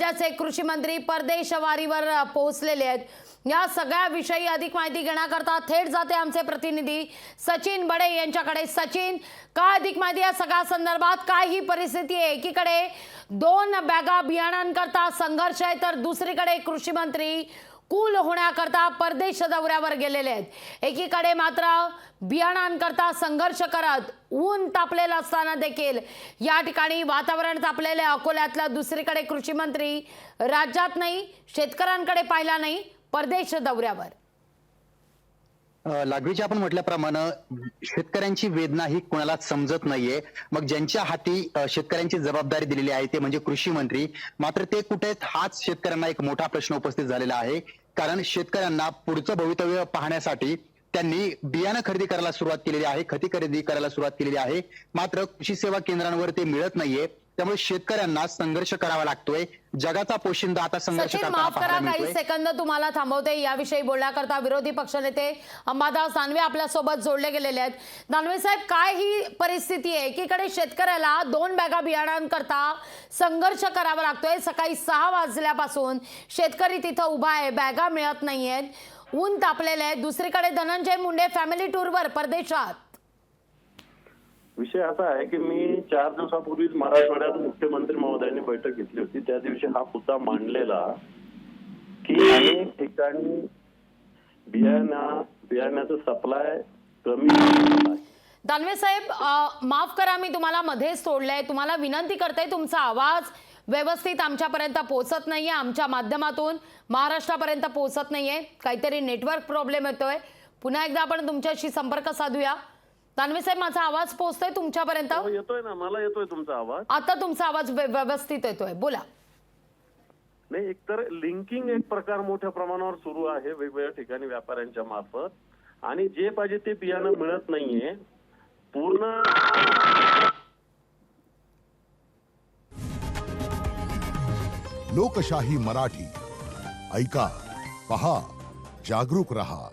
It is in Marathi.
राज्याचे कृषी मंत्री परदेशवारीवर पोहोचलेले आहेत। या सगळ्या विषयी अधिक माहिती घेण्याकरता थेट जाते आमचे प्रतिनिधी सचिन बडे यांच्याकडे। सचिन, काय अधिक माहिती या सगळ्या संदर्भात? काय ही परिस्थिती आहे? एकीकडे 2 बॅगा बियाणांकरता संघर्ष आहे, तर दुसरीकडे कृषी मंत्री कूल होण्याकरता परदेश दौऱ्यावर गेलेले आहेत। एकीकडे मात्र बियाणांकरता संघर्ष करत ऊन तापलेलं असताना देखील या ठिकाणी वातावरण तापलेले अकोल्यातला, दुसरीकडे कृषी मंत्री राज्यात नाही, शेतकऱ्यांकडे पाहिला नाही, परदेश दौऱ्यावर। लागवीची आपण म्हटल्याप्रमाणे शेतकऱ्यांची वेदना ही कोणाला समजत नाहीये। मग ज्यांच्या हाती शेतकऱ्यांची जबाबदारी दिलेली आहे ते म्हणजे कृषी मंत्री, मात्र ते कुठे आहेत हाच शेतकऱ्यांना एक मोठा प्रश्न उपस्थित झालेला आहे। कारण शेतकऱ्यांना पुढचं भवितव्य पाहण्यासाठी त्यांनी बियाणं खरेदी करायला सुरुवात केलेली आहे, खते खरेदी करायला सुरुवात केलेली आहे, मात्र कृषी सेवा केंद्रांवर ते मिळत नाहीये। त्यामुळे शेतकऱ्यांना संघर्ष करावा लागतोय। जगाचा पोशिंदा आता संघर्ष माफ करा, काही सेकंद तुम्हाला थांबवते। याविषयी बोलण्याकरता विरोधी पक्षनेते अंबादास दानवे आपल्या सोबत जोडले गेलेले आहेत। दानवे साहेब, काय ही परिस्थिती आहे? एकीकडे शेतकऱ्याला 2 बॅगा बियाणांकरता संघर्ष करावा लागतोय। सकाळी 6 वाजल्यापासून शेतकरी तिथं उभा आहे, बॅगा मिळत नाहीयेत, ऊन तापलेले आहे। दुसरीकडे धनंजय मुंडे फॅमिली टूरवर परदेशात। विषय असा आहे की मी 4 दिवसापूर्वीच मराठवाड्यात मुख्यमंत्री महोदयांनी बैठक घेतली होती। त्या दिवशी हा मुद्दा मांडलेला की अनेक ठिकाणी बियाण्याचं सप्लाय कमी आहे। दानवे साहेब, माफ करा, मी तुम्हाला मध्येच सोडलंय। तुम्हाला विनंती करते, तुमचा आवाज व्यवस्थित आमच्यापर्यंत पोहोचत नाहीये, आमच्या माध्यमातून महाराष्ट्रापर्यंत पोहोचत नाहीये, काहीतरी नेटवर्क प्रॉब्लेम येतोय। पुन्हा एकदा आपण तुमच्याशी संपर्क साधूया। दानवे साहेब, माझा आवाज पोहोचतोय तुमच्यापर्यंत? येतोय ना, मला येतोय तुमचा आवाज। आता तुमचा आवाज व्यवस्थित येतोय, बोला। नाही, एकतर लिंकिंग एक प्रकार मोठ्या प्रमाणावर सुरू आहे वेगवेगळ्या ठिकाणी व्यापाऱ्यांच्या मार्फत, आणि जे पाहिजे ते बियाणं मिळत नाहीये पूर्ण। लोकशाही मराठी ऐका, पहा, जागरूक रहा।